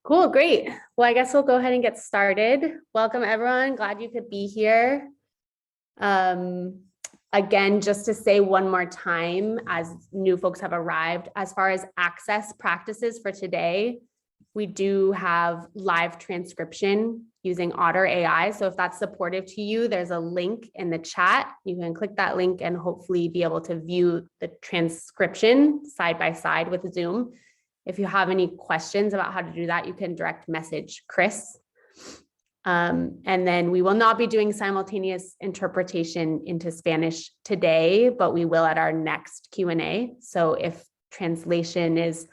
Cool, great. Well, I guess we'll go ahead and get started. Welcome, everyone. Glad you could be here. Again, just to say one more time, as new folks have arrived, as far as access practices for today, we do have live transcription using Otter AI. So if that's supportive to you, there's a link in the chat. You can click that link and hopefully be able to view the transcription side by side with Zoom. If you have any questions about how to do that, you can direct message Chris. And then we will not be doing simultaneous interpretation into Spanish today, but we will at our next Q&A. So if translation is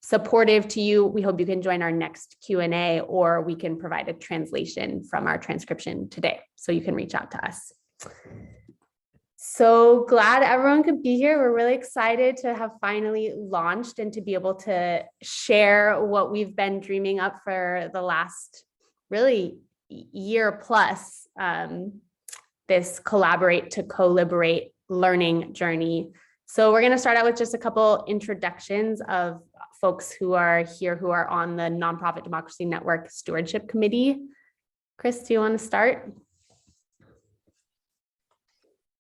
supportive to you, we hope you can join our next Q&A, or we can provide a translation from our transcription today. So you can reach out to us. So glad everyone could be here. We're really excited to have finally launched and to be able to share what we've been dreaming up for the last really year plus, this collaborate to co-liberate learning journey. So we're going to start out with just a couple introductions of folks who are here who are on the Nonprofit Democracy Network Stewardship Committee. Chris, do you want to start?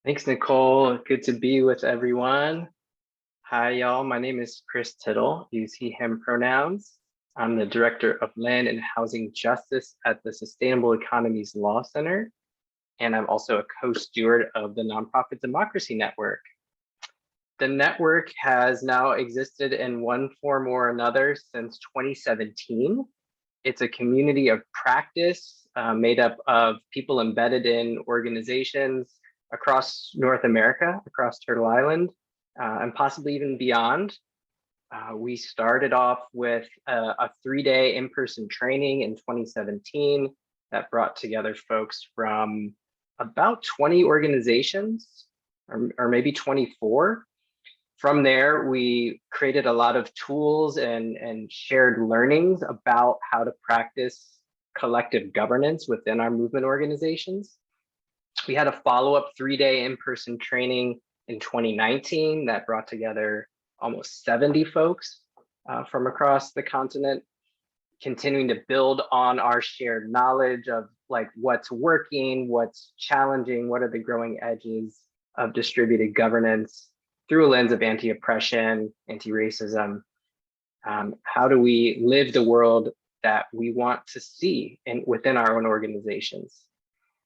Thanks, Nicole. Good to be with everyone. Hi, y'all. My name is Chris Tittle. Use he, him pronouns. I'm the Director of Land and Housing Justice at the Sustainable Economies Law Center, and I'm also a co-steward of the Nonprofit Democracy Network. The network has now existed in one form or another since 2017. It's a community of practice made up of people embedded in organizations across North America, across Turtle Island, and possibly even beyond. We started off with a 3-day in-person training in 2017 that brought together folks from about 20 organizations, or maybe 24. From there, we created a lot of tools and shared learnings about how to practice collective governance within our movement organizations. We had a follow-up 3-day in-person training in 2019 that brought together almost 70 folks from across the continent, continuing to build on our shared knowledge of like what's working, what's challenging, what are the growing edges of distributed governance through a lens of anti-oppression, anti-racism. How do we live the world that we want to see within our own organizations?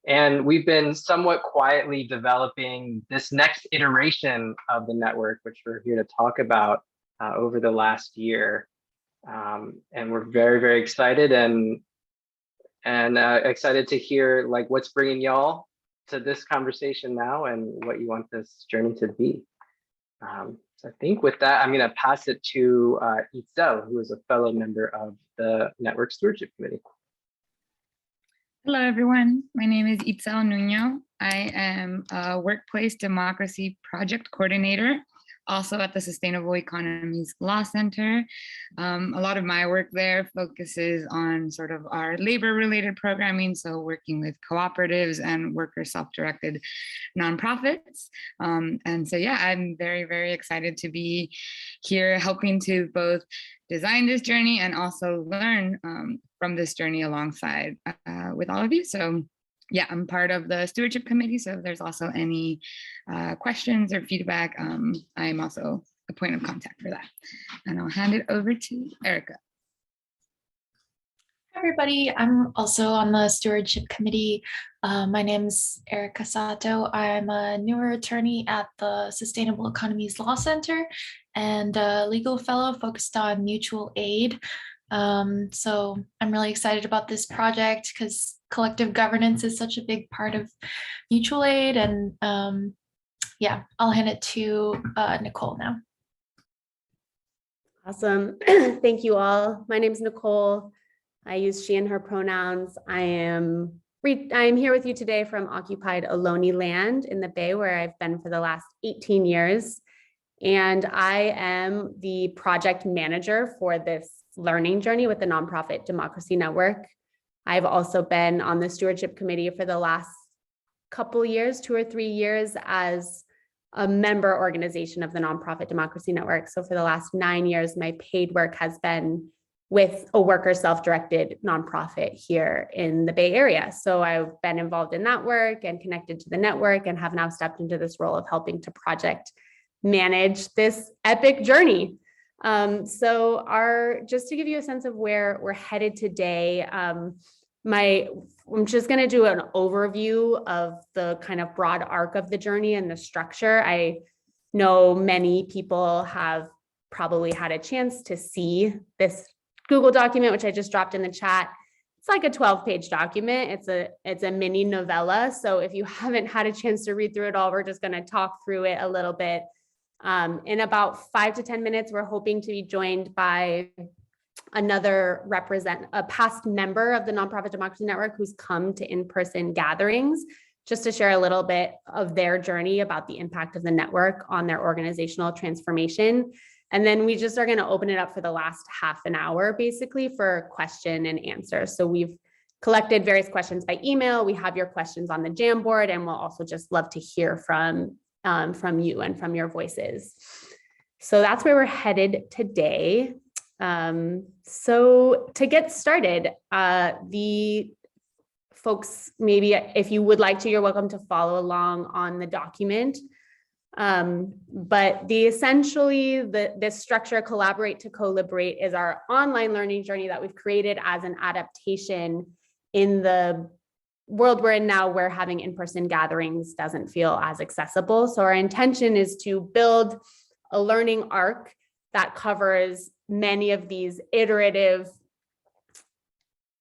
And we've been somewhat quietly developing this next iteration of the network, which we're here to talk about over the last year. And we're very, very excited and excited to hear like what's bringing y'all to this conversation now and what you want this journey to be. So I think with that, I'm going to pass it to Itzel, who is a fellow member of the Network Stewardship Committee. Hello, everyone. My name is Itzel Nuño. I am a Workplace Democracy Project Coordinator, also at the Sustainable Economies Law Center. A lot of my work there focuses on sort of our labor-related programming, so working with cooperatives and worker self-directed nonprofits. And so, yeah, I'm very, very excited to be here helping to both design this journey and also learn from this journey alongside with all of you. So yeah, I'm part of the stewardship committee. So if there's also any questions or feedback, I'm also a point of contact for that. And I'll hand it over to Erica. Hi, everybody. I'm also on the stewardship committee. My name's Erica Sato. I'm a newer attorney at the Sustainable Economies Law Center and a legal fellow focused on mutual aid. So I'm really excited about this project because collective governance is such a big part of mutual aid. And yeah, I'll hand it to Nicole now. Awesome. Thank you all. My name is Nicole. I use she and her pronouns. I am here with you today from occupied Ohlone land in the Bay, where I've been for the last 18 years. And I am the project manager for this learning journey with the Nonprofit Democracy Network. I've also been on the stewardship committee for the last couple years, 2 or 3 years, as a member organization of the Nonprofit Democracy Network. So for the last 9 years, my paid work has been with a worker self-directed nonprofit here in the Bay Area. So I've been involved in that work and connected to the network, and have now stepped into this role of helping to project manage this epic journey. Just to give you a sense of where we're headed today, I'm just going to do an overview of the kind of broad arc of the journey and the structure. I know many people have probably had a chance to see this Google document, which I just dropped in the chat. It's like a 12-page document. It's a mini novella. So if you haven't had a chance to read through it all, we're just going to talk through it a little bit. In about 5 to 10 minutes, we're hoping to be joined by a past member of the Nonprofit Democracy Network who's come to in-person gatherings, just to share a little bit of their journey about the impact of the network on their organizational transformation. And then we just are going to open it up for the last half an hour, basically, for question and answer. So we've collected various questions by email. We have your questions on the Jamboard, and we'll also just love to hear from you and from your voices. So that's where we're headed today. So to get started, the folks, maybe if you would like to, you're welcome to follow along on the document. But essentially this structure, Collaborate to Co-Liberate, is our online learning journey that we've created as an adaptation in the world we're in now, where having in-person gatherings doesn't feel as accessible. So our intention is to build a learning arc that covers many of these iterative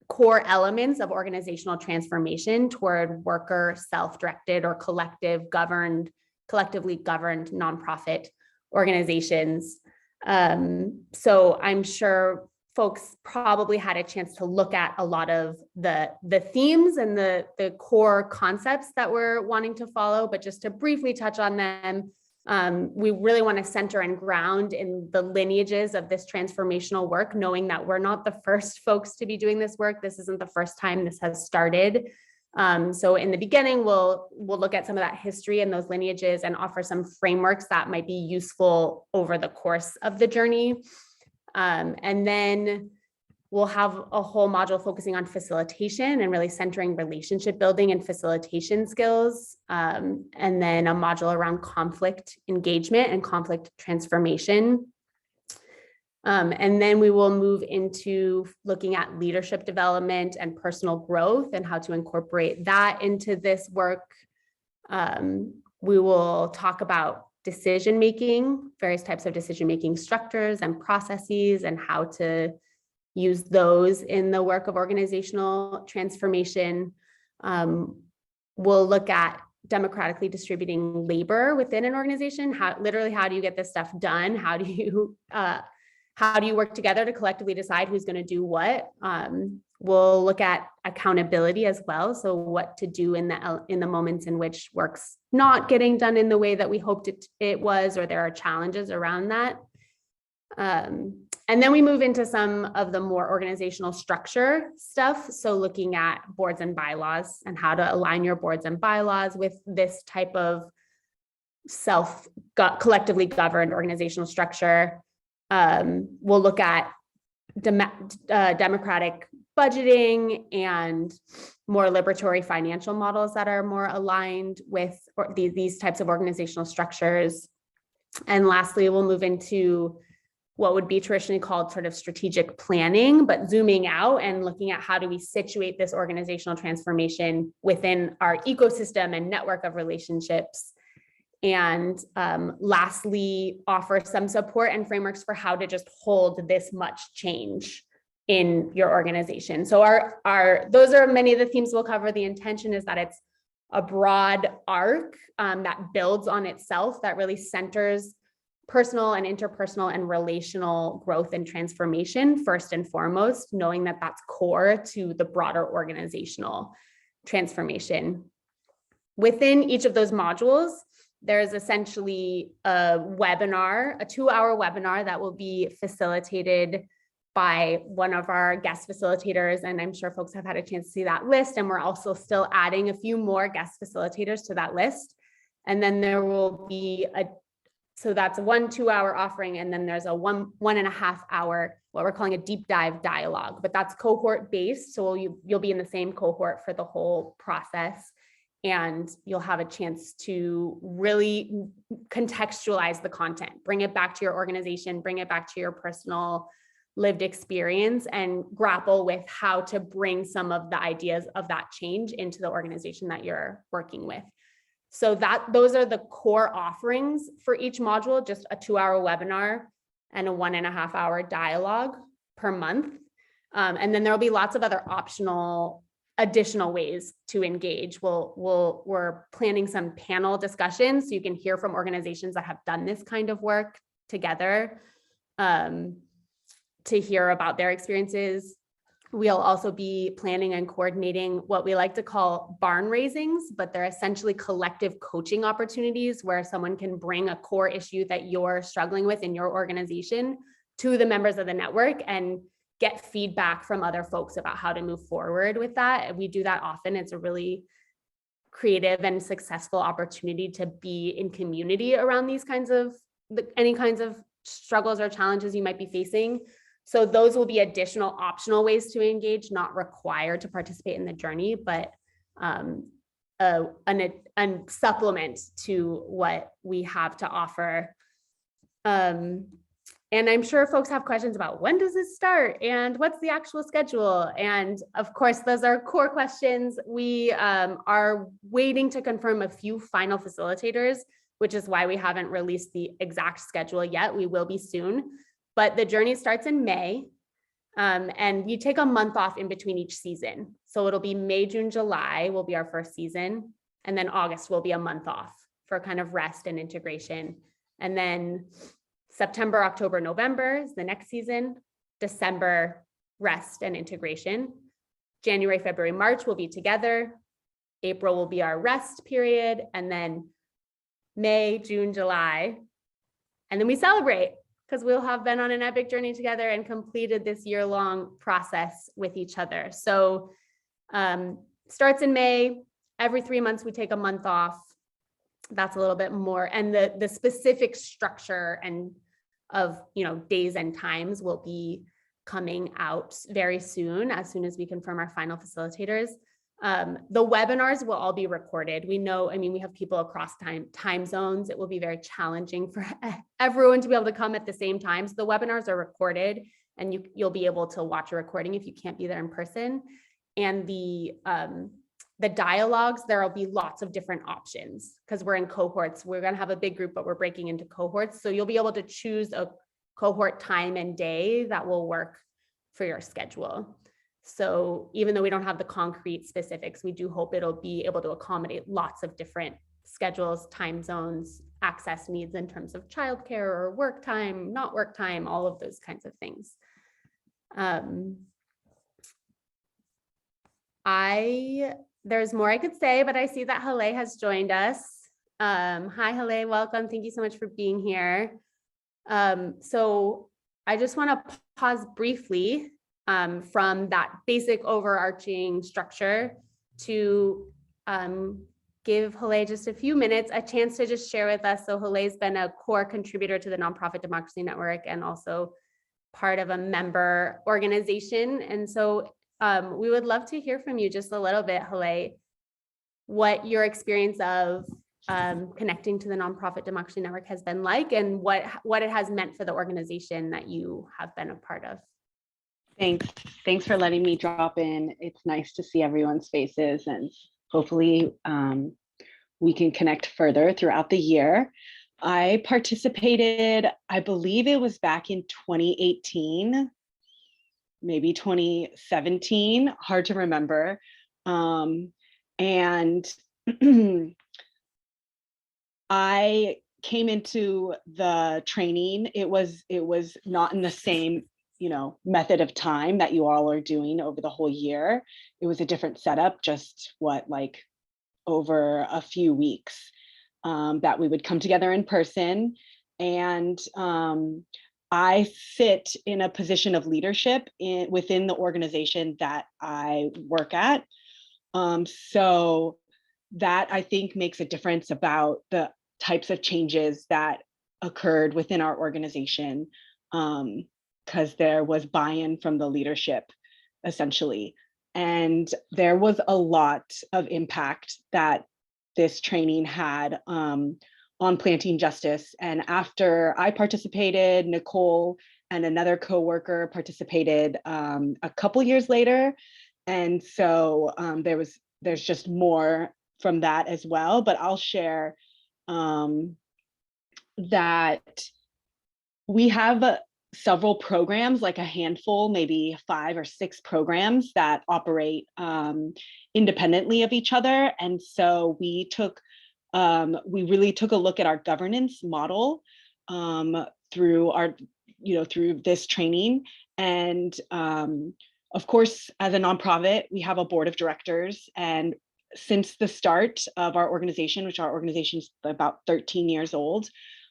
core elements of organizational transformation toward worker self-directed or collectively governed nonprofit organizations. So I'm sure folks probably had a chance to look at a lot of the themes and the core concepts that we're wanting to follow, but just to briefly touch on them, we really want to center and ground in the lineages of this transformational work, knowing that we're not the first folks to be doing this work. This isn't the first time this has started. So in the beginning, we'll look at some of that history and those lineages and offer some frameworks that might be useful over the course of the journey. And then we'll have a whole module focusing on facilitation and really centering relationship building and facilitation skills. And then a module around conflict engagement and conflict transformation. And then we will move into looking at leadership development and personal growth and how to incorporate that into this work. We will talk about decision-making, various types of decision-making structures and processes, and how to use those in the work of organizational transformation. We'll look at democratically distributing labor within an organization. How do you get this stuff done? How do you work together to collectively decide who's going to do what? We'll look at accountability as well. So what to do in the moments in which work's not getting done in the way that we hoped it was, or there are challenges around that. And then we move into some of the more organizational structure stuff. So looking at boards and bylaws and how to align your boards and bylaws with this type of collectively governed organizational structure. We'll look at democratic budgeting and more liberatory financial models that are more aligned with these types of organizational structures. And lastly, we'll move into what would be traditionally called sort of strategic planning, but zooming out and looking at how do we situate this organizational transformation within our ecosystem and network of relationships. And lastly, offer some support and frameworks for how to just hold this much change in your organization. So those are many of the themes we'll cover. The intention is that it's a broad arc that builds on itself, that really centers personal and interpersonal and relational growth and transformation first and foremost, knowing that that's core to the broader organizational transformation. Within each of those modules, there's essentially a 2-hour webinar that will be facilitated by one of our guest facilitators. And I'm sure folks have had a chance to see that list. And we're also still adding a few more guest facilitators to that list. And then there will be So that's a 1-2 hour offering. And then there's a 1.5 hour, what we're calling a deep dive dialogue, but that's cohort based. So you'll be in the same cohort for the whole process. And you'll have a chance to really contextualize the content, bring it back to your organization, bring it back to your personal lived experience, and grapple with how to bring some of the ideas of that change into the organization that you're working with. So those are the core offerings for each module, just a 2-hour webinar and a 1.5 hour dialogue per month. And then there'll be lots of other optional additional ways to engage. We're planning some panel discussions so you can hear from organizations that have done this kind of work together, to hear about their experiences. We'll also be planning and coordinating what we like to call barn raisings, but they're essentially collective coaching opportunities where someone can bring a core issue that you're struggling with in your organization to the members of the network and get feedback from other folks about how to move forward with that. And we do that often. It's a really creative and successful opportunity to be in community around these kinds of, any kinds of struggles or challenges you might be facing. So those will be additional optional ways to engage, not required to participate in the journey, but a supplement to what we have to offer. And I'm sure folks have questions about when does this start and what's the actual schedule? And of course, those are core questions. We are waiting to confirm a few final facilitators, which is why we haven't released the exact schedule yet. We will be soon. But the journey starts in May, and you take a month off in between each season. So it'll be May, June, July will be our first season. And then August will be a month off for kind of rest and integration. And then September, October, November is the next season. December, rest and integration. January, February, March will be together. April will be our rest period. And then May, June, July. And then we celebrate, because we'll have been on an epic journey together and completed this year-long process with each other. So starts in May, every 3 months we take a month off. That's a little bit more. And the specific structure and of days and times will be coming out very soon as we confirm our final facilitators. The webinars will all be recorded. We know, we have people across time zones. It will be very challenging for everyone to be able to come at the same time. So the webinars are recorded, and you'll be able to watch a recording if you can't be there in person. And the dialogues, there will be lots of different options because we're in cohorts. We're going to have a big group, but we're breaking into cohorts. So you'll be able to choose a cohort time and day that will work for your schedule. So even though we don't have the concrete specifics, we do hope it'll be able to accommodate lots of different schedules, time zones, access needs in terms of childcare or work time, not work time, all of those kinds of things. There's more I could say, but I see that Hilay has joined us. Hi, Hilay, welcome. Thank you so much for being here. So I just want to pause briefly from that basic overarching structure to give Hilay just a few minutes, a chance to just share with us. So Hilay's been a core contributor to the Nonprofit Democracy Network and also part of a member organization. And so we would love to hear from you just a little bit, Hilay, what your experience of connecting to the Nonprofit Democracy Network has been like, and what it has meant for the organization that you have been a part of. Thanks for letting me drop in. It's nice to see everyone's faces, and hopefully we can connect further throughout the year. I participated, I believe it was back in 2018, maybe 2017, hard to remember. And I came into the training. It was not in the same method of time that you all are doing over the whole year. It was a different setup, just over a few weeks that we would come together in person. And I sit in a position of leadership within the organization that I work at. So that I think makes a difference about the types of changes that occurred within our organization because there was buy-in from the leadership, essentially. And there was a lot of impact that this training had on planting justice. And after I participated, Nicole and another coworker participated a couple years later. And so there's just more from that as well, but I'll share that we have several programs, like a handful, maybe 5 or 6 programs that operate independently of each other. And so we really took a look at our governance model through this training. And of course, as a nonprofit, we have a board of directors. And since the start of our organization, which our organization is about 13 years old,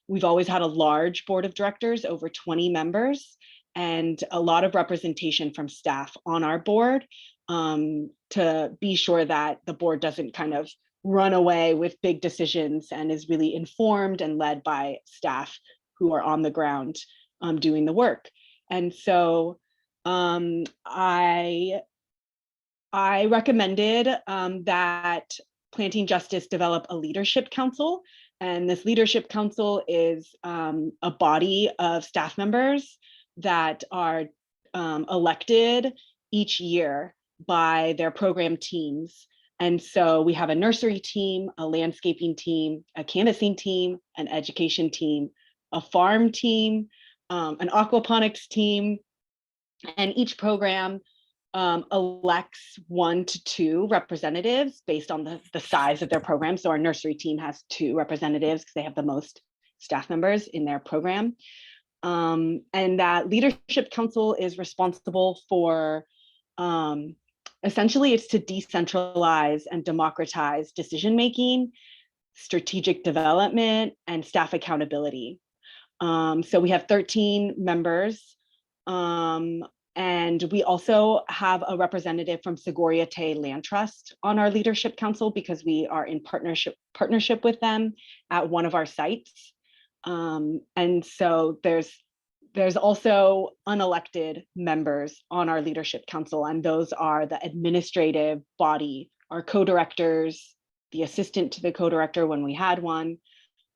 we've always had a large board of directors, over 20 members, and a lot of representation from staff on our board to be sure that the board doesn't kind of run away with big decisions and is really informed and led by staff who are on the ground doing the work. And so I recommended that Planting Justice develop a leadership council. And this leadership council is a body of staff members that are elected each year by their program teams. And so we have a nursery team, a landscaping team, a canvassing team, an education team, a farm team, an aquaponics team, and each program elects 1 to 2 representatives based on the size of their program. So our nursery team has 2 representatives because they have the most staff members in their program. And that leadership council is responsible for, essentially it's to decentralize and democratize decision-making, strategic development, and staff accountability. So we have 13 members. And we also have a representative from Segoria Te Land Trust on our leadership council because we are in partnership with them at one of our sites. And so there's also unelected members on our leadership council, and those are the administrative body, our co-directors, the assistant to the co-director when we had one,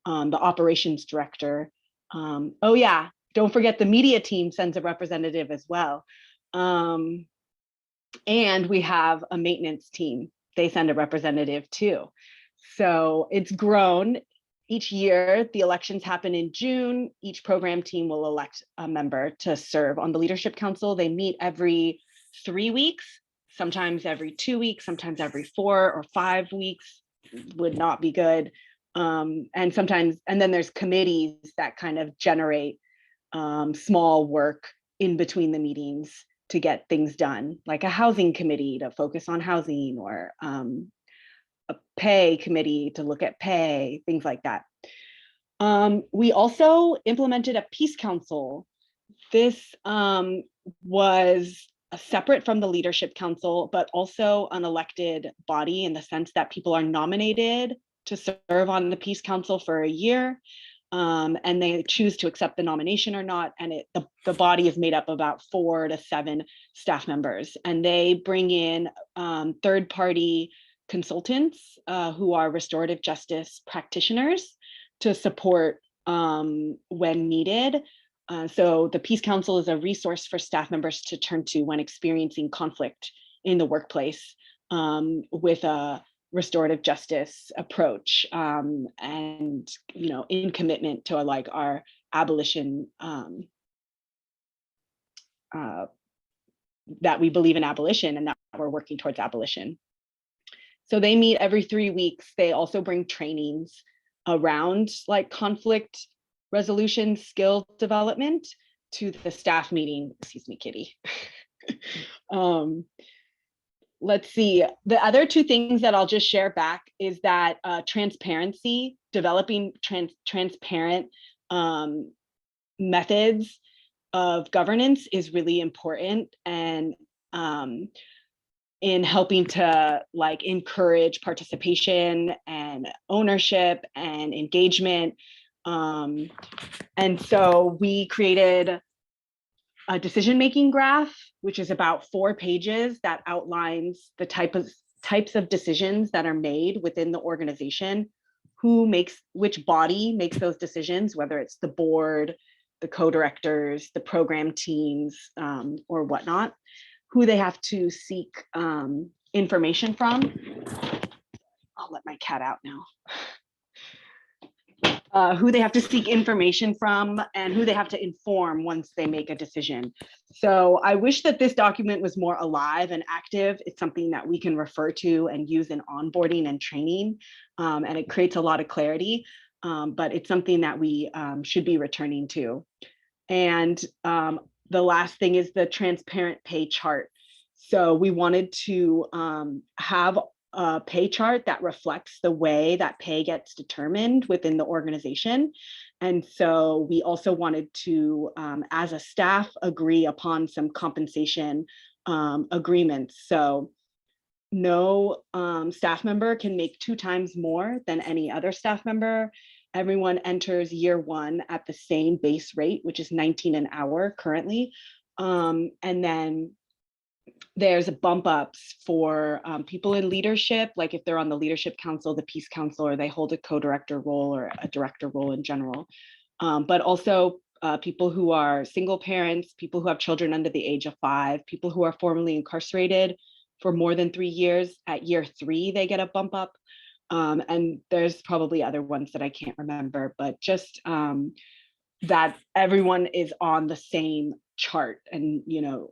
the operations director. Oh yeah, don't forget the media team sends a representative as well. And we have a maintenance team. They send a representative too. So it's grown. Each year, the elections happen in June. Each program team will elect a member to serve on the leadership council. They meet every 3 weeks, sometimes every 2 weeks, sometimes every 4 or 5 weeks would not be good. And then there's committees that kind of generate small work in between the meetings to get things done, like a housing committee to focus on housing, or a pay committee to look at pay, things like that. We also implemented a peace council. This was separate from the leadership council, but also an elected body in the sense that people are nominated to serve on the peace council for a year. And they choose to accept the nomination or not. And the body is made up of about 4 to 7 staff members. And they bring in third-party consultants who are restorative justice practitioners to support when needed. So the Peace Council is a resource for staff members to turn to when experiencing conflict in the workplace with a restorative justice approach, and in commitment to like our abolition, that we believe in abolition and that we're working towards abolition. So they meet every 3 weeks. They also bring trainings around like conflict resolution skill development to the staff meeting. Excuse me, Kitty. Let's see. The other 2 things that I'll just share back is that transparency, developing transparent methods of governance is really important, and in helping to like encourage participation and ownership and engagement. And so we created a decision-making graph, which is about 4 pages that outlines the types of decisions that are made within the organization, which body makes those decisions, whether it's the board, the co-directors, the program teams, or whatnot, who they have to seek information from. I'll let my cat out now. Who they have to seek information from and who they have to inform once they make a decision. So I wish that this document was more alive and active. It's something that we can refer to and use in onboarding and training, and it creates a lot of clarity, but it's something that we should be returning to. And the last thing is the transparent pay chart. So we wanted to have a pay chart that reflects the way that pay gets determined within the organization. And so we also wanted to, as a staff, agree upon some compensation agreements. So no staff member can make 2 times more than any other staff member. Everyone enters year 1 at the same base rate, which is $19 an hour currently. And then there's bump ups for people in leadership, like if they're on the leadership council, the peace council, or they hold a co-director role or a director role in general. But also people who are single parents, people who have children under the age of 5, people who are formerly incarcerated for more than 3 years. At year 3, they get a bump up. And there's probably other ones that I can't remember, but just that everyone is on the same chart. And, you know,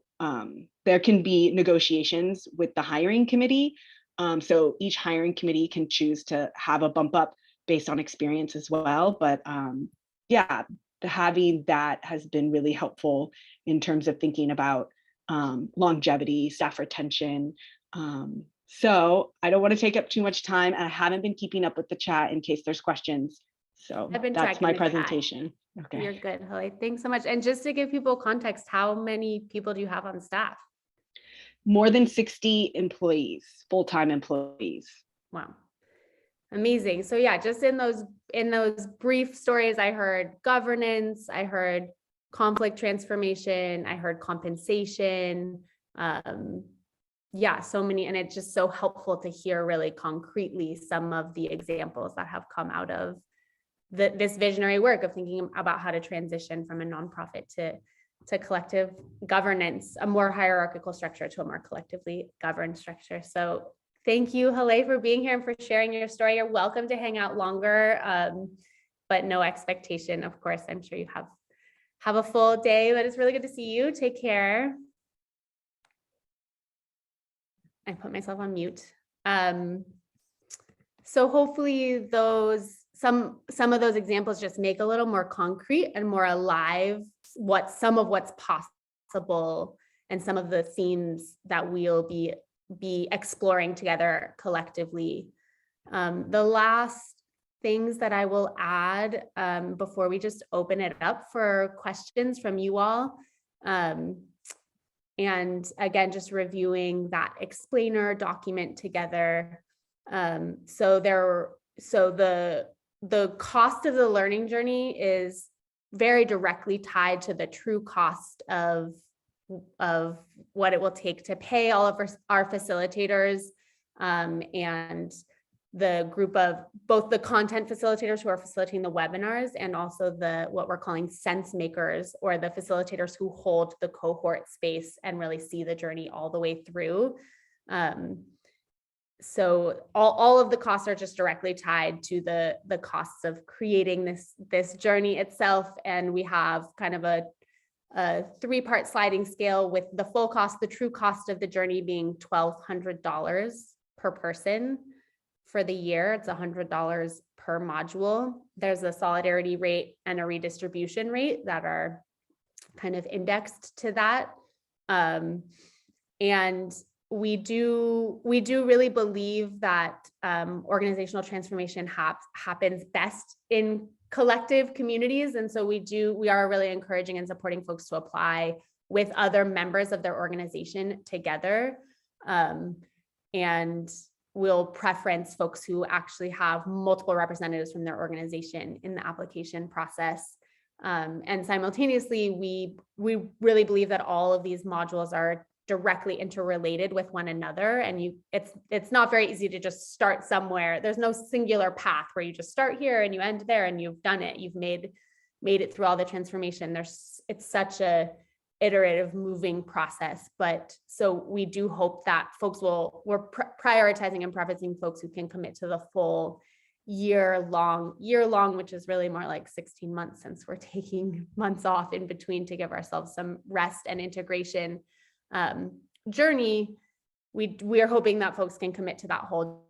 there can be negotiations with the hiring committee. So each hiring committee can choose to have a bump up based on experience as well. But yeah, having that has been really helpful in terms of thinking about longevity, staff retention. So I don't want to take up too much time, and I haven't been keeping up with the chat in case there's questions. So that's my presentation. Okay. You're good, Hilay. Thanks so much. And just to give people context, how many people do you have on staff? More than 60 employees, full-time employees. Wow. Amazing. So yeah, just in those brief stories, I heard governance, I heard conflict transformation, I heard compensation. Yeah, so many, and it's just so helpful to hear really concretely some of the examples that have come out of this visionary work of thinking about how to transition from a nonprofit to collective governance, a more hierarchical structure to a more collectively governed structure. So thank you, Hilay, for being here and for sharing your story. You're welcome to hang out longer, but no expectation, of course. I'm sure you have a full day, but it's really good to see you. Take care. I put myself on mute. So hopefully some of those examples just make a little more concrete and more alive some of what's possible and some of the themes that we'll be exploring together collectively. The last things that I will add before we just open it up for questions from you all. And again, just reviewing that explainer document together. So the cost of the learning journey is very directly tied to the true cost of what it will take to pay all of our facilitators, and the group of both the content facilitators who are facilitating the webinars and also what we're calling sense makers, or the facilitators who hold the cohort space and really see the journey all the way through. So all of the costs are just directly tied to the costs of creating this journey itself. And we have kind of a 3-part sliding scale, with the full cost, the true cost of the journey being $1,200 per person for the year. It's $100 per module. There's a solidarity rate and a redistribution rate that are kind of indexed to that. And we do really believe that organizational transformation happens best in collective communities. And so we are really encouraging and supporting folks to apply with other members of their organization together. And we'll preference folks who actually have multiple representatives from their organization in the application process. And simultaneously, we really believe that all of these modules are directly interrelated with one another. And it's not very easy to just start somewhere. There's no singular path where you just start here and you end there and you've done it. You've made it through all the transformation. It's such a iterative moving process. But so we do hope that folks we're prioritizing and prefacing folks who can commit to the full year long, which is really more like 16 months, since we're taking months off in between to give ourselves some rest and integration journey. We are hoping that folks can commit to that whole,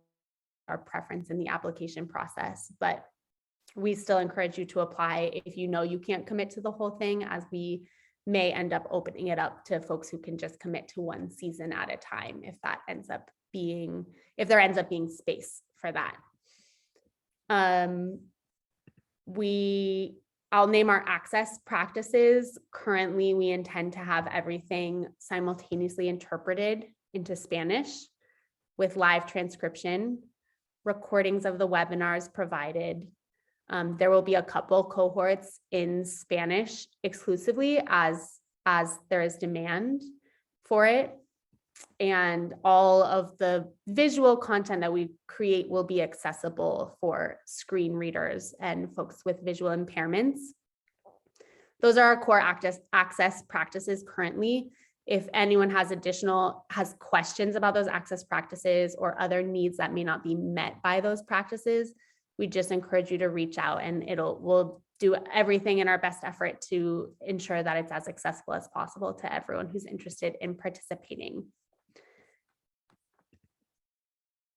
our preference in the application process, but we still encourage you to apply if you know you can't commit to the whole thing, as we may end up opening it up to folks who can just commit to one season at a time, if there ends up being space for that. I'll name our access practices. Currently, we intend to have everything simultaneously interpreted into Spanish with live transcription, recordings of the webinars provided. There will be a couple cohorts in Spanish exclusively as there is demand for it. And all of the visual content that we create will be accessible for screen readers and folks with visual impairments. Those are our core access practices currently. If anyone has questions about those access practices or other needs that may not be met by those practices, we just encourage you to reach out, and we'll do everything in our best effort to ensure that it's as accessible as possible to everyone who's interested in participating.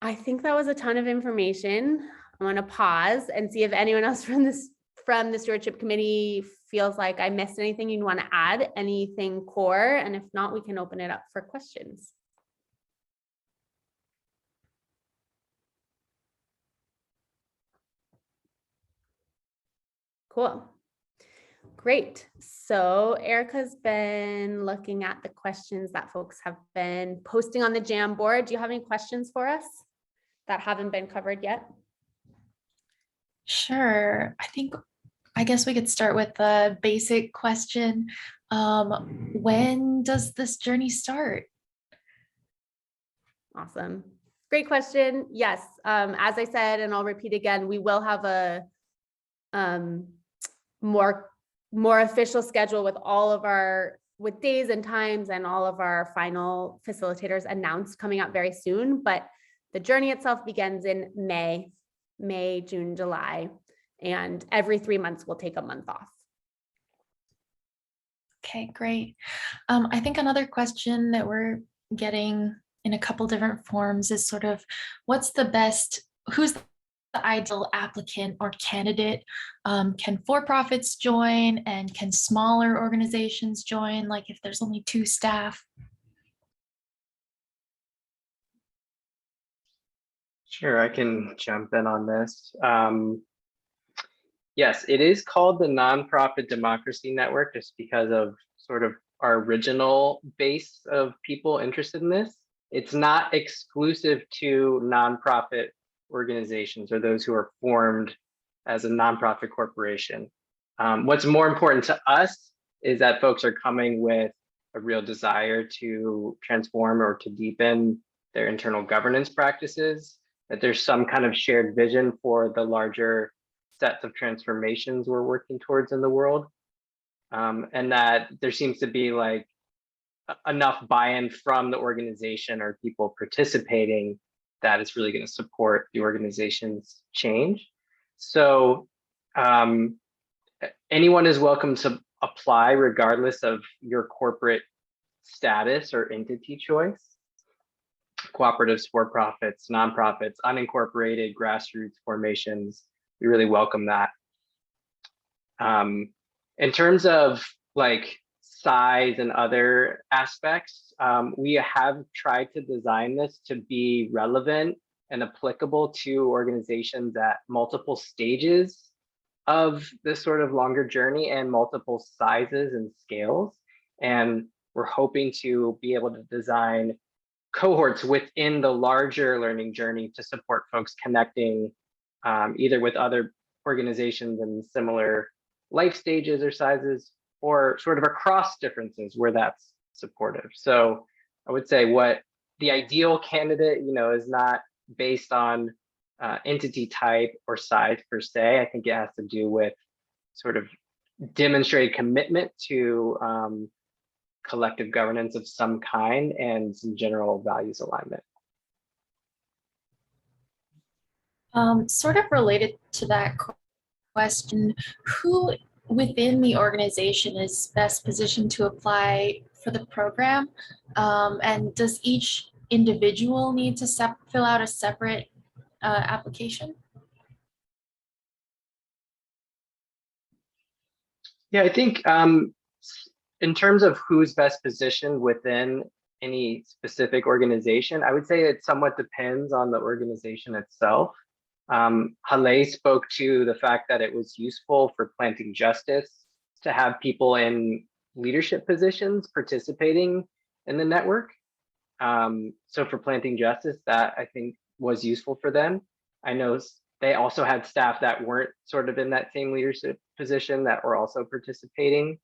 I think that was a ton of information. I want to pause and see if anyone else from the stewardship committee feels like I missed anything you'd want to add, anything core, and if not, we can open it up for questions. Cool. Great. So Erica's been looking at the questions that folks have been posting on the Jamboard. Do you have any questions for us that haven't been covered yet? Sure. I guess we could start with the basic question. When does this journey start? Awesome. Great question. Yes. As I said, and I'll repeat again, we will have a more official schedule with days and times and all of our final facilitators announced coming up very soon. But the journey itself begins in May, June, July, and every 3 months we'll take a month off. Okay, great. I think another question that we're getting in a couple different forms is sort of who's the ideal applicant or candidate? Can for-profits join, and can smaller organizations join, like if there's only 2 staff? Sure, I can jump in on this. Yes, it is called the Nonprofit Democracy Network just because of sort of our original base of people interested in this. It's not exclusive to nonprofit organizations or those who are formed as a nonprofit corporation. What's more important to us is that folks are coming with a real desire to transform or to deepen their internal governance practices, that there's some kind of shared vision for the larger sets of transformations we're working towards in the world. And that there seems to be like enough buy-in from the organization or people participating that is really going to support the organization's change. So anyone is welcome to apply regardless of your corporate status or entity choice. Cooperatives, for-profits, nonprofits, unincorporated, grassroots formations, we really welcome that. In terms of like size and other aspects, we have tried to design this to be relevant and applicable to organizations at multiple stages of this sort of longer journey and multiple sizes and scales. And we're hoping to be able to design cohorts within the larger learning journey to support folks connecting either with other organizations in similar life stages or sizes, or sort of across differences where that's supportive. So I would say what the ideal candidate, is not based on entity type or size per se. I think it has to do with sort of demonstrated commitment to collective governance of some kind and some general values alignment. Sort of related to that question, who within the organization is best positioned to apply for the program? And does each individual need to fill out a separate application? Yeah, I think in terms of who's best positioned within any specific organization, I would say it somewhat depends on the organization itself. Hilay spoke to the fact that it was useful for planting justice to have people in leadership positions participating in the network. So for planting justice, that I think was useful for them. I know they also had staff that weren't sort of in that same leadership position that were also participating.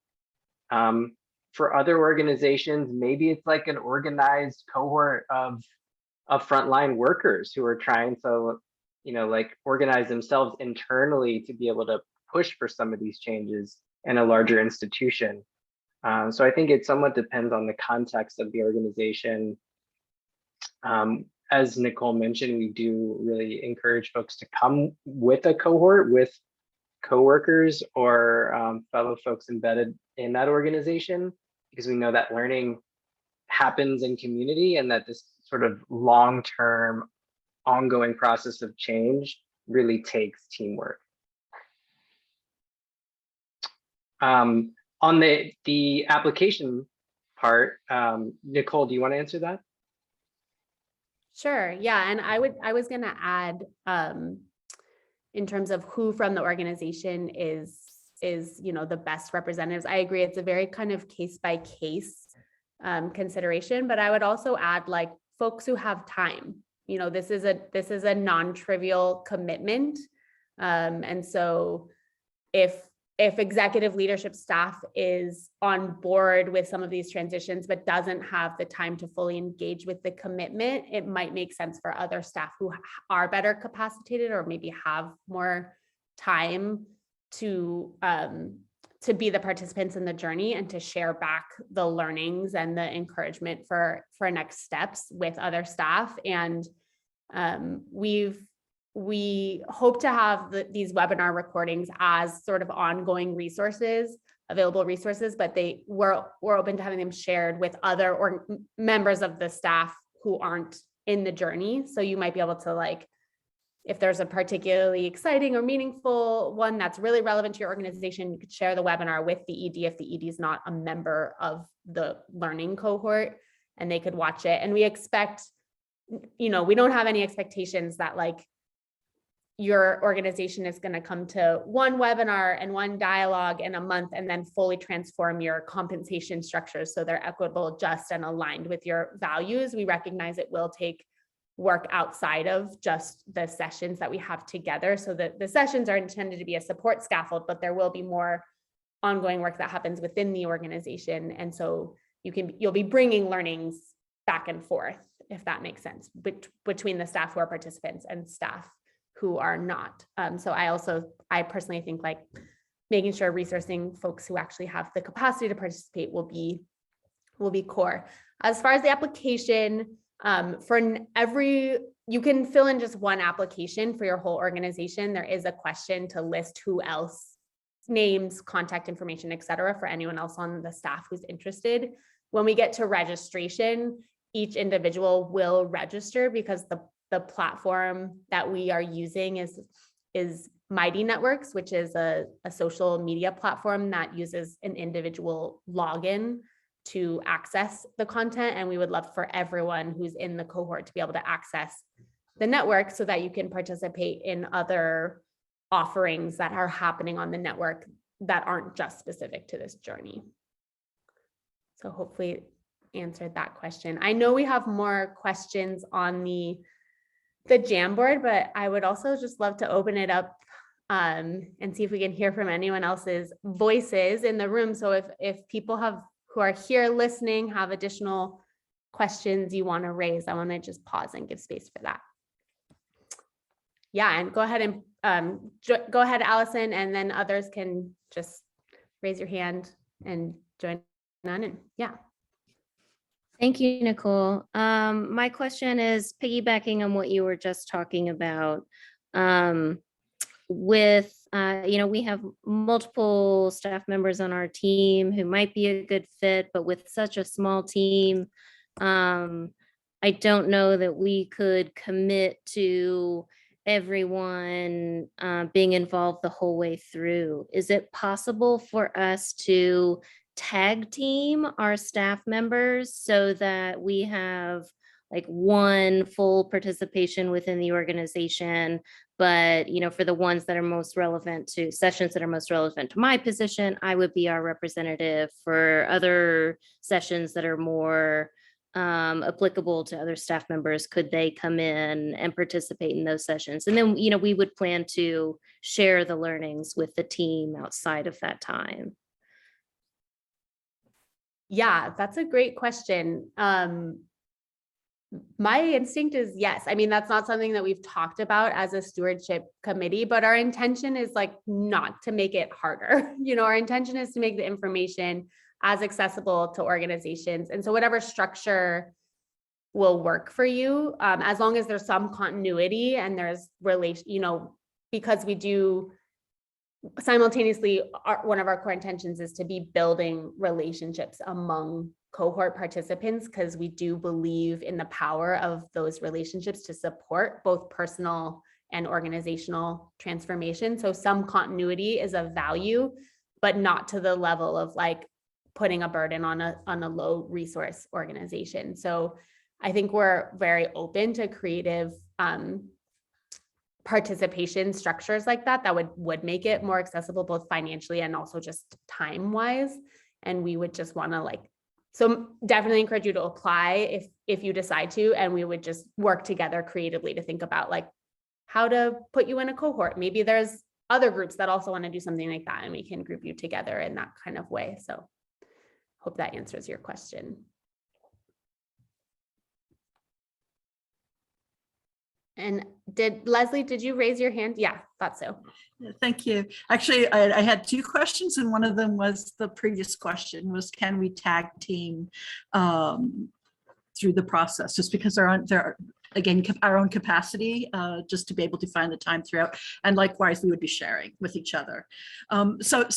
For other organizations, maybe it's like an organized cohort of frontline workers who are trying to, like organize themselves internally to be able to push for some of these changes in a larger institution. So I think it somewhat depends on the context of the organization. As Nicole mentioned, we do really encourage folks to come with a cohort with coworkers or fellow folks embedded in that organization, because we know that learning happens in community and that this sort of long-term ongoing process of change really takes teamwork. On the application part, Nicole, do you want to answer that? Sure. Yeah. And I was going to add, in terms of who from the organization is, the best representatives. I agree. It's a very kind of case by case consideration, but I would also add like folks who have time. This is a non-trivial commitment. And so if executive leadership staff is on board with some of these transitions, but doesn't have the time to fully engage with the commitment, it might make sense for other staff who are better capacitated or maybe have more time to be the participants in the journey and to share back the learnings and the encouragement for next steps with other staff. And we hope to have these webinar recordings as sort of ongoing resources, available resources, but we're open to having them shared with other or members of the staff who aren't in the journey. So you might be able to, like, if there's a particularly exciting or meaningful one that's really relevant to your organization, you could share the webinar with the ED if the ED is not a member of the learning cohort, and they could watch it. And we expect, we don't have any expectations that like your organization is going to come to one webinar and one dialogue in a month and then fully transform your compensation structures so they're equitable, just, and aligned with your values. We recognize it will take work outside of just the sessions that we have together. So that the sessions are intended to be a support scaffold, but there will be more ongoing work that happens within the organization. And so you'll be bringing learnings back and forth, if that makes sense, between the staff who are participants and staff who are not. So I personally think like making sure resourcing folks who actually have the capacity to participate will be core. As far as the application, you can fill in just one application for your whole organization. There is a question to list who else, names, contact information, et cetera, for anyone else on the staff who's interested. When we get to registration, each individual will register because the platform that we are using is Mighty Networks, which is a social media platform that uses an individual login to access the content. And we would love for everyone who's in the cohort to be able to access the network so that you can participate in other offerings that are happening on the network that aren't just specific to this journey. So hopefully answered that question. I know we have more questions on the Jamboard, but I would also just love to open it up and see if we can hear from anyone else's voices in the room. So if people who are here listening have additional questions you want to raise, I want to just pause and give space for that. Yeah, and go ahead and go ahead, Allison, and then others can just raise your hand and join on. And yeah. Thank you, Nicole. My question is piggybacking on what you were just talking about. With, we have multiple staff members on our team who might be a good fit, but with such a small team, I don't know that we could commit to everyone being involved the whole way through. Is it possible for us to tag team our staff members so that we have like one full participation within the organization, but for the ones that are most relevant to sessions that are most relevant to my position, I would be our representative. For other sessions that are more applicable to other staff members, could they come in and participate in those sessions? And then we would plan to share the learnings with the team outside of that time. Yeah, that's a great question. My instinct is yes. I mean, that's not something that we've talked about as a stewardship committee, but our intention is like not to make it harder. Our intention is to make the information as accessible to organizations. And so whatever structure will work for you, as long as there's some continuity and there's because we do simultaneously, one of our core intentions is to be building relationships among cohort participants, because we do believe in the power of those relationships to support both personal and organizational transformation. So some continuity is of value, but not to the level of like putting a burden on a low resource organization. So I think we're very open to creative participation structures like that would make it more accessible, both financially and also just time wise. And we would just want to so definitely encourage you to apply if you decide to, and we would just work together creatively to think about like how to put you in a cohort. Maybe there's other groups that also want to do something like that, and we can group you together in that kind of way. So hope that answers your question. And Leslie, did you raise your hand? Yeah, thought so. Thank you. Actually, I had two questions, and one of them was the previous question was, can we tag team through the process, just because there are again our own capacity just to be able to find the time throughout, and likewise we would be sharing with each other. So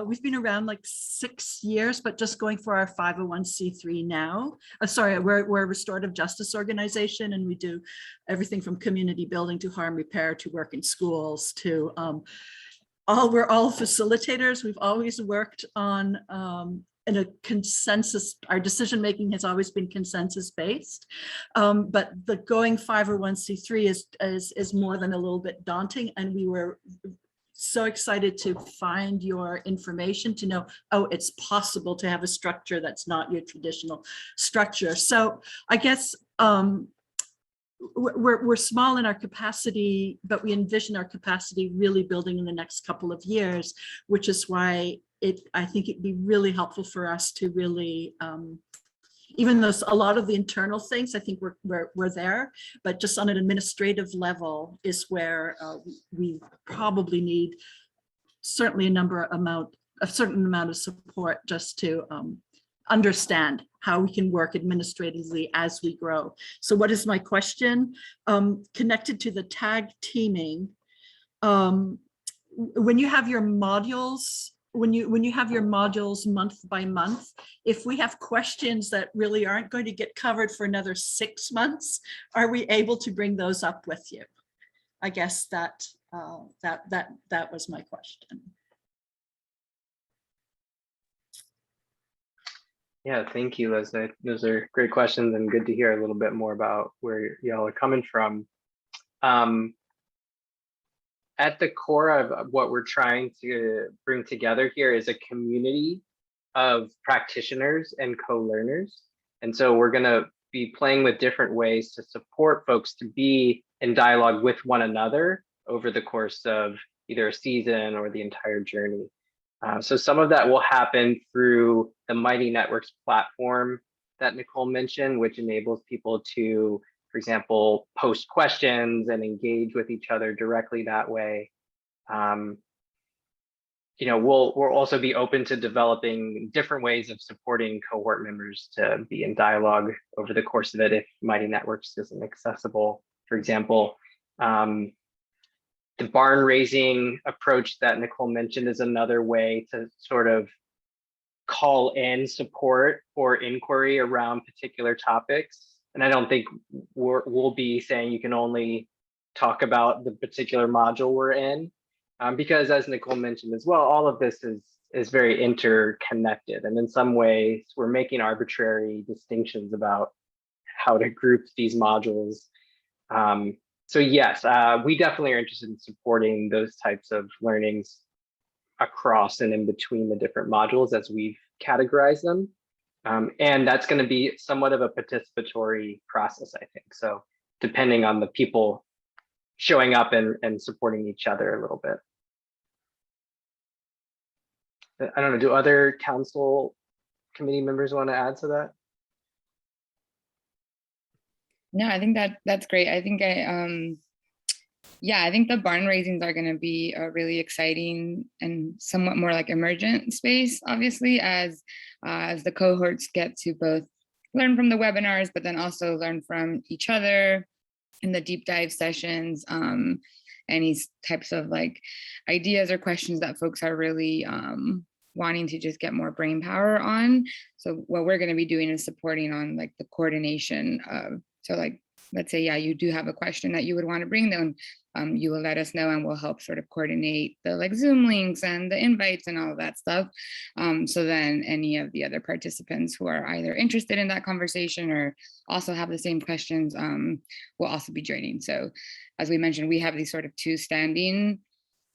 we've been around like 6 years, but just going for our 501c3 now. Sorry, we're a restorative justice organization, and we do everything from community building to harm repair to work in schools to we're all facilitators. We've always worked on in a consensus. Our decision making has always been consensus based, but the going 501c3 is more than a little bit daunting, and we were so excited to find your information to know, oh, it's possible to have a structure that's not your traditional structure. So I guess we're small in our capacity, but we envision our capacity really building in the next couple of years, which is why I think it'd be really helpful for us to really, even though a lot of the internal things, I think we're there, but just on an administrative level is where we probably need certainly a certain amount of support just to understand how we can work administratively as we grow. So what is my question? Connected to the tag teaming, when you have your modules, when you have your modules month by month, if we have questions that really aren't going to get covered for another 6 months, are we able to bring those up with you? I guess that was my question. Yeah, thank you, Leslie. Those are great questions, and good to hear a little bit more about where y'all are coming from. At the core of what we're trying to bring together here is a community of practitioners and co-learners. And so we're going to be playing with different ways to support folks to be in dialogue with one another over the course of either a season or the entire journey. So some of that will happen through the Mighty Networks platform that Nicole mentioned, which enables people to, for example, post questions and engage with each other directly that way. You know, we'll also be open to developing different ways of supporting cohort members to be in dialogue over the course of it if Mighty Networks isn't accessible. For example, the barn raising approach that Nicole mentioned is another way to sort of call in support or inquiry around particular topics. And I don't think we'll be saying you can only talk about the particular module we're in, because as Nicole mentioned as well, all of this is very interconnected. And in some ways, we're making arbitrary distinctions about how to group these modules. So yes, we definitely are interested in supporting those types of learnings across and in between the different modules as we've categorized them. And that's going to be somewhat of a participatory process, I think. So depending on the people showing up and supporting each other a little bit. I don't know, do other council committee members want to add to that? No, I think that's great. I think yeah, I think the barn raisings are going to be a really exciting and somewhat more like emergent space, obviously, as the cohorts get to both learn from the webinars, but then also learn from each other in the deep dive sessions, any types of like ideas or questions that folks are really wanting to just get more brain power on. So what we're going to be doing is supporting on like the coordination of, so like, let's say, yeah, you do have a question that you would want to bring them, you will let us know and we'll help sort of coordinate the like Zoom links and the invites and all of that stuff. So then any of the other participants who are either interested in that conversation or also have the same questions will also be joining. So as we mentioned, we have these sort of two standing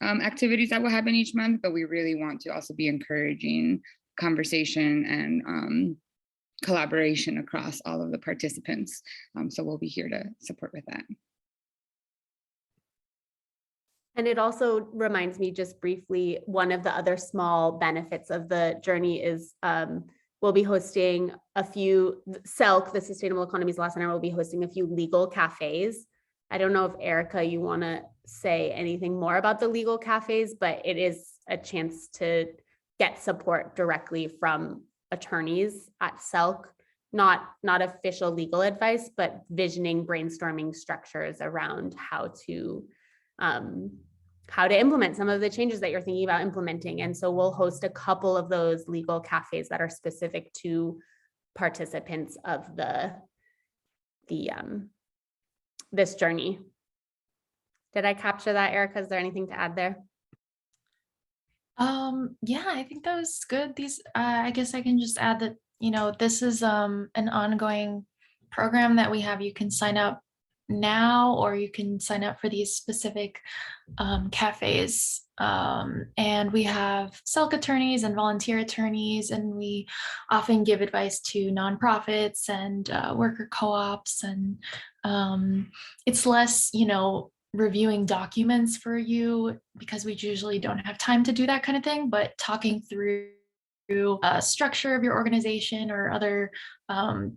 activities that will happen each month, but we really want to also be encouraging conversation and collaboration across all of the participants. So we'll be here to support with that. And it also reminds me just briefly, one of the other small benefits of the journey is we'll be hosting a few, SELC, the Sustainable Economies Law Center, will be hosting a few legal cafes. I don't know if Erica, you want to say anything more about the legal cafes, but it is a chance to get support directly from attorneys at SELC, not official legal advice, but visioning, brainstorming structures around how to implement some of the changes that you're thinking about implementing. And so we'll host a couple of those legal cafes that are specific to participants of this journey. Did I capture that, Erica? Is there anything to add there? Yeah, I think that was good. These, I guess I can just add that, you know, this is an ongoing program that we have. You can sign up now, or you can sign up for these specific cafes. And we have SELC attorneys and volunteer attorneys, and we often give advice to nonprofits and worker co-ops. And it's less, you know, reviewing documents for you, because we usually don't have time to do that kind of thing, but talking through a structure of your organization or other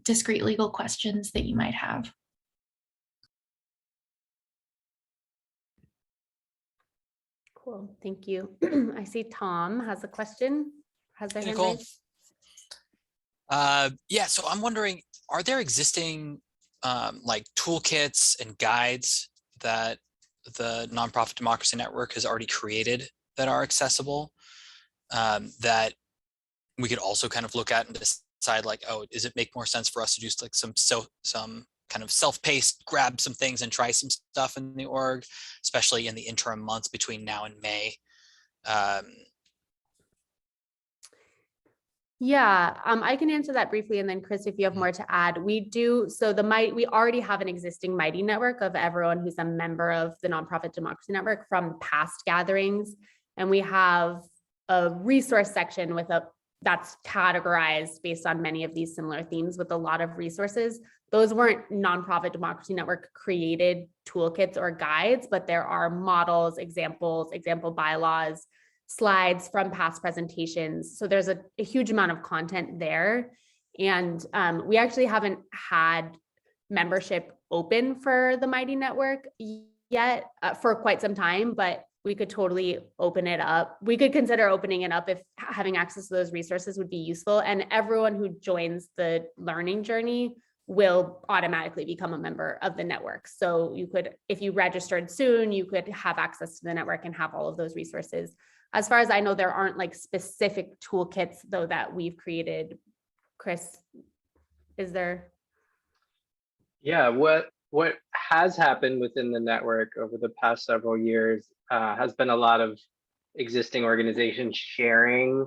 discrete legal questions that you might have. Cool, thank you. I see Tom has a question. Has their hand Nicole. raised? Yeah, so I'm wondering, are there existing like toolkits and guides that the Nonprofit Democracy Network has already created that are accessible, that we could also kind of look at and decide like, oh, does it make more sense for us to do like some kind of self-paced, grab some things and try some stuff in the org, especially in the interim months between now and May? Yeah, I can answer that briefly, and then Chris, if you have more to add. We do, so we already have an existing Mighty network of everyone who's a member of the Nonprofit Democracy Network from past gatherings, and we have a resource section with a that's categorized based on many of these similar themes with a lot of resources. Those weren't Nonprofit Democracy Network created toolkits or guides, but there are models, examples, example bylaws, slides from past presentations. So there's a huge amount of content there. And we actually haven't had membership open for the Mighty Network yet for quite some time, but we could totally open it up. We could consider opening it up if having access to those resources would be useful. And everyone who joins the learning journey will automatically become a member of the network. So you could, if you registered soon, you could have access to the network and have all of those resources. As far as I know, there aren't like specific toolkits though that we've created. Chris, is there? Yeah, what has happened within the network over the past several years has been a lot of existing organizations sharing,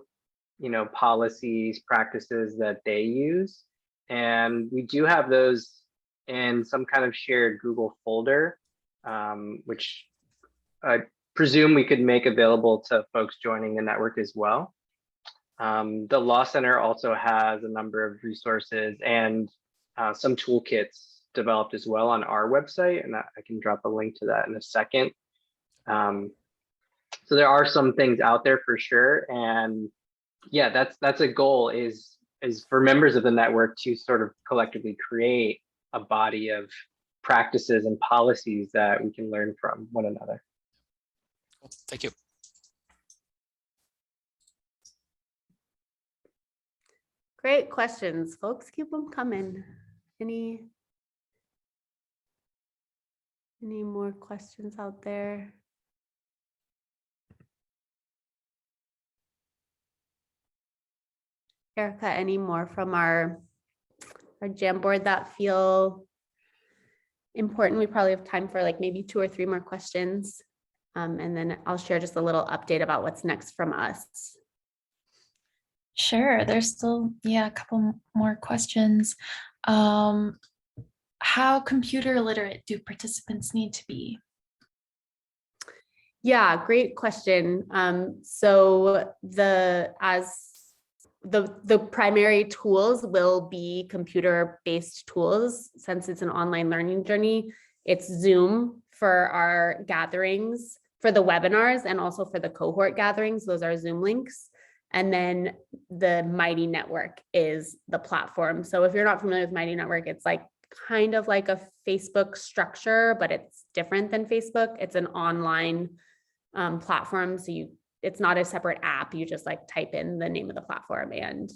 policies, practices that they use. And we do have those in some kind of shared Google folder, which I presume we could make available to folks joining the network as well. The Law Center also has a number of resources and some toolkits developed as well on our website, and I can drop a link to that in a second. So there are some things out there for sure, and yeah, that's a goal is for members of the network to sort of collectively create a body of practices and policies that we can learn from one another. Cool. Thank you. Great questions, folks. Keep them coming. Any more questions out there? Erica, any more from our Jamboard that feel important? We probably have time for like maybe 2 or 3 more questions. And then I'll share just a little update about what's next from us. Sure, there's still, a couple more questions. How computer literate do participants need to be? Yeah, great question. So the primary tools will be computer-based tools. Since it's an online learning journey, it's Zoom for our gatherings, for the webinars, and also for the cohort gatherings. Those are Zoom links. And then the Mighty Network is the platform. So if you're not familiar with Mighty Network, it's like kind of like a Facebook structure, but it's different than Facebook. It's an online platform. So it's not a separate app. You just like type in the name of the platform and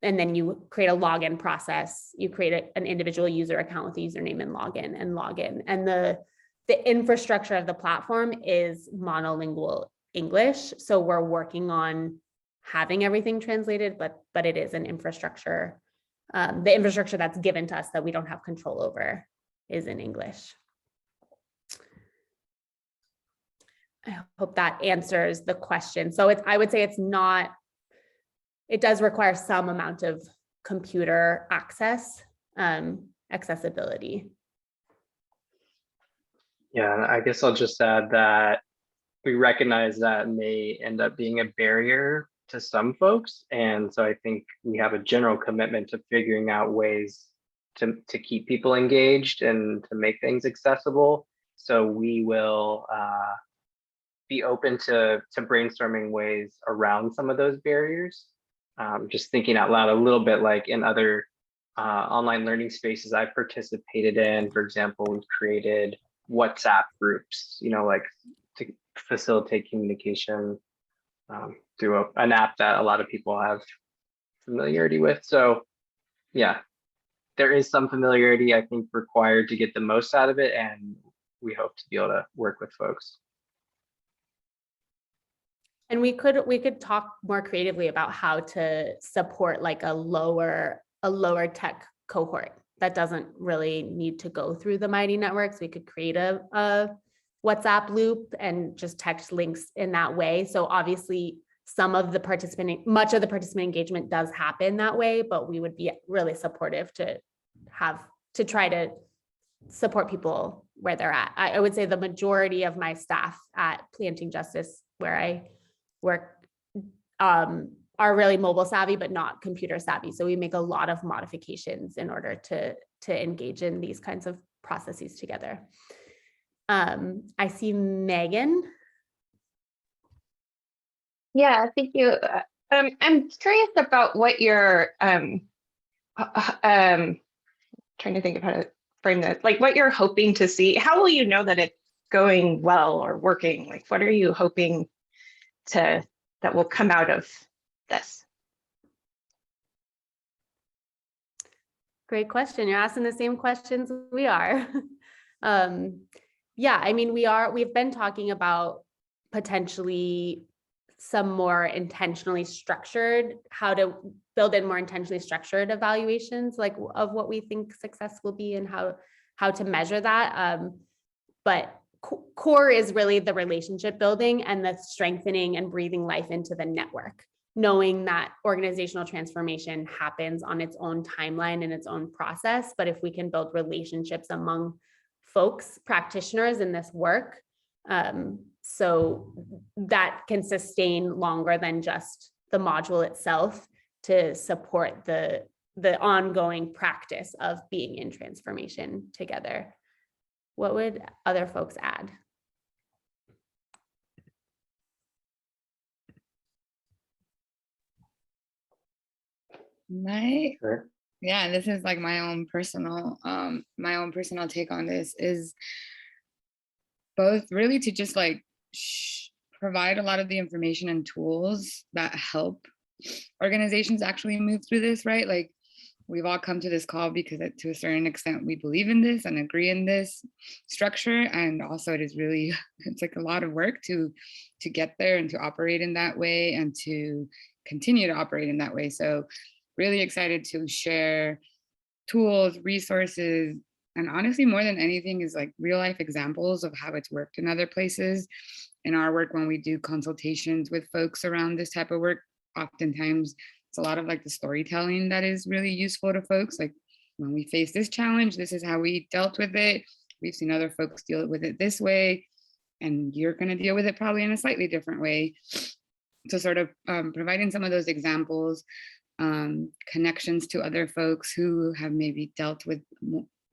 then you create a login process. You create an individual user account with the username and login. And the infrastructure of the platform is monolingual English. So we're working on having everything translated, but it is an infrastructure. The infrastructure that's given to us that we don't have control over is in English. I hope that answers the question. So I would say it does require some amount of computer access, accessibility. Yeah, I guess I'll just add that we recognize that may end up being a barrier to some folks. And so I think we have a general commitment to figuring out ways to keep people engaged and to make things accessible. So we will be open to brainstorming ways around some of those barriers. Just thinking out loud a little bit, like in other online learning spaces I've participated in, for example, we've created WhatsApp groups, like to facilitate communication through an app that a lot of people have familiarity with. So yeah, there is some familiarity, I think, required to get the most out of it, and we hope to be able to work with folks. And we could talk more creatively about how to support like a lower tech cohort that doesn't really need to go through the Mighty Networks. We could create a WhatsApp loop and just text links in that way. So obviously much of the participant engagement does happen that way, but we would be really supportive to try to support people where they're at. I would say the majority of my staff at Planting Justice, where I work, are really mobile savvy, but not computer savvy. So we make a lot of modifications in order to engage in these kinds of processes together. I see Megan. Yeah, thank you. I'm curious about what your trying to think of how to frame this, like what you're hoping to see. How will you know that it's going well or working? Like, what are you hoping that will come out of this? Great question. You're asking the same questions we are. Yeah, I mean, we've been talking about potentially some more intentionally structured, how to build in more intentionally structured evaluations, like of what we think success will be and how to measure that. But core is really the relationship building and the strengthening and breathing life into the network, knowing that organizational transformation happens on its own timeline and its own process. But if we can build relationships among folks, practitioners in this work, so that can sustain longer than just the module itself to support the ongoing practice of being in transformation together. What would other folks add? Sure. Yeah, this is like my own personal take on this is both really to just like provide a lot of the information and tools that help organizations actually move through this, right? Like we've all come to this call because to a certain extent we believe in this and agree in this structure, and also it is really, it's like a lot of work to get there and to operate in that way and to continue to operate in that way. So really excited to share tools, resources, and honestly, more than anything is like real life examples of how it's worked in other places. In our work, when we do consultations with folks around this type of work, oftentimes it's a lot of like the storytelling that is really useful to folks. Like when we face this challenge, this is how we dealt with it. We've seen other folks deal with it this way, and you're going to deal with it probably in a slightly different way. So sort of providing some of those examples, connections to other folks who have maybe dealt with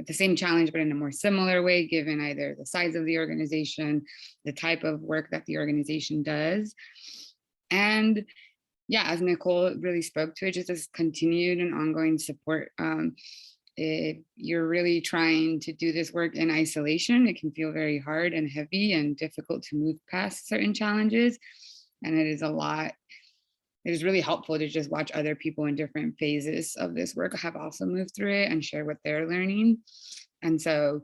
the same challenge, but in a more similar way, given either the size of the organization, the type of work that the organization does. And yeah, as Nicole really spoke to it, just this continued and ongoing support. If you're really trying to do this work in isolation, it can feel very hard and heavy and difficult to move past certain challenges. And it is a lot. It is really helpful to just watch other people in different phases of this work have also moved through it and share what they're learning. And so,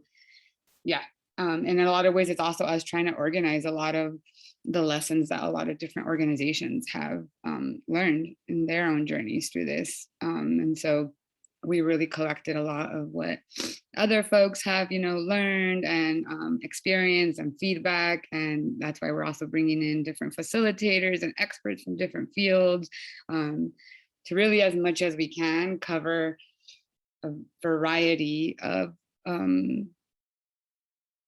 yeah, and in a lot of ways, it's also us trying to organize a lot of the lessons that a lot of different organizations have learned in their own journeys through this. And so we really collected a lot of what other folks have, learned and experienced and feedback. And that's why we're also bringing in different facilitators and experts from different fields to really, as much as we can, cover a variety of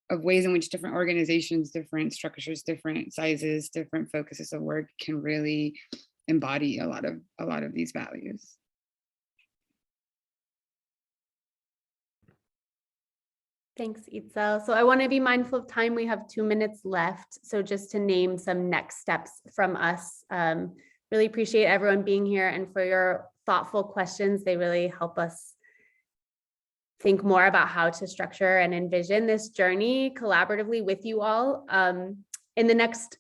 ways in which different organizations, different structures, different sizes, different focuses of work can really embody a lot of these values. Thanks, Itzel. So I want to be mindful of time. We have 2 minutes left. So just to name some next steps from us, really appreciate everyone being here and for your thoughtful questions. They really help us think more about how to structure and envision this journey collaboratively with you all. In the next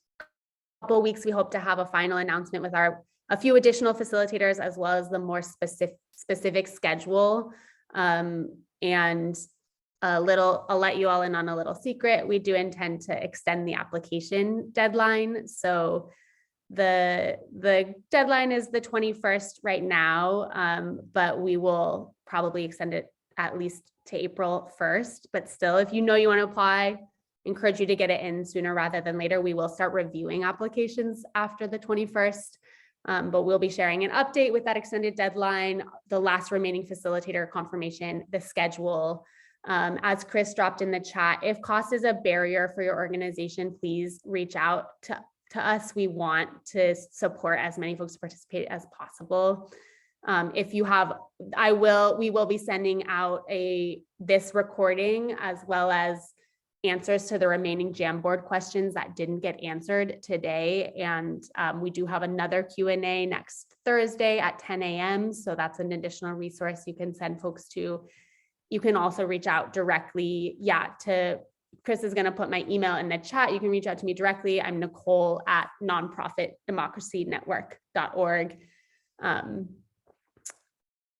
couple of weeks, we hope to have a final announcement with a few additional facilitators, as well as the more specific schedule. And I'll let you all in on a little secret. We do intend to extend the application deadline. So the deadline is the 21st right now, but we will probably extend it at least to April 1st. But still, if you want to apply, encourage you to get it in sooner rather than later. We will start reviewing applications after the 21st, but we'll be sharing an update with that extended deadline, the last remaining facilitator confirmation, the schedule. As Chris dropped in the chat, if cost is a barrier for your organization, please reach out to us, we want to support as many folks to participate as possible. If you have, we will be sending out this recording as well as answers to the remaining Jamboard questions that didn't get answered today. And we do have another Q&A next Thursday at 10 a.m. So that's an additional resource you can send folks to. You can also reach out directly. Chris is going to put my email in the chat. You can reach out to me directly. I'm Nicole at nonprofitdemocracynetwork.org.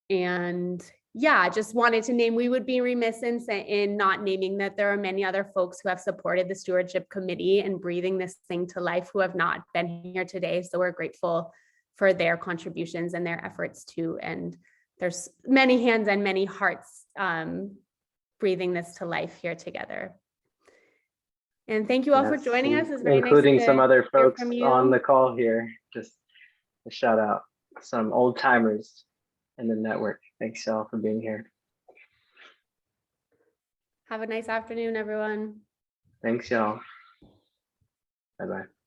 And yeah, just wanted to name, we would be remiss in not naming that there are many other folks who have supported the stewardship committee and breathing this thing to life who have not been here today. So we're grateful for their contributions and their efforts too. And there's many hands and many hearts breathing this to life here together. And thank you all for joining us. It's very including nice some other hear folks from you. on the call here. Just a shout out, some old timers in the network. Thanks y'all for being here. Have a nice afternoon, everyone. Thanks y'all. Bye-bye.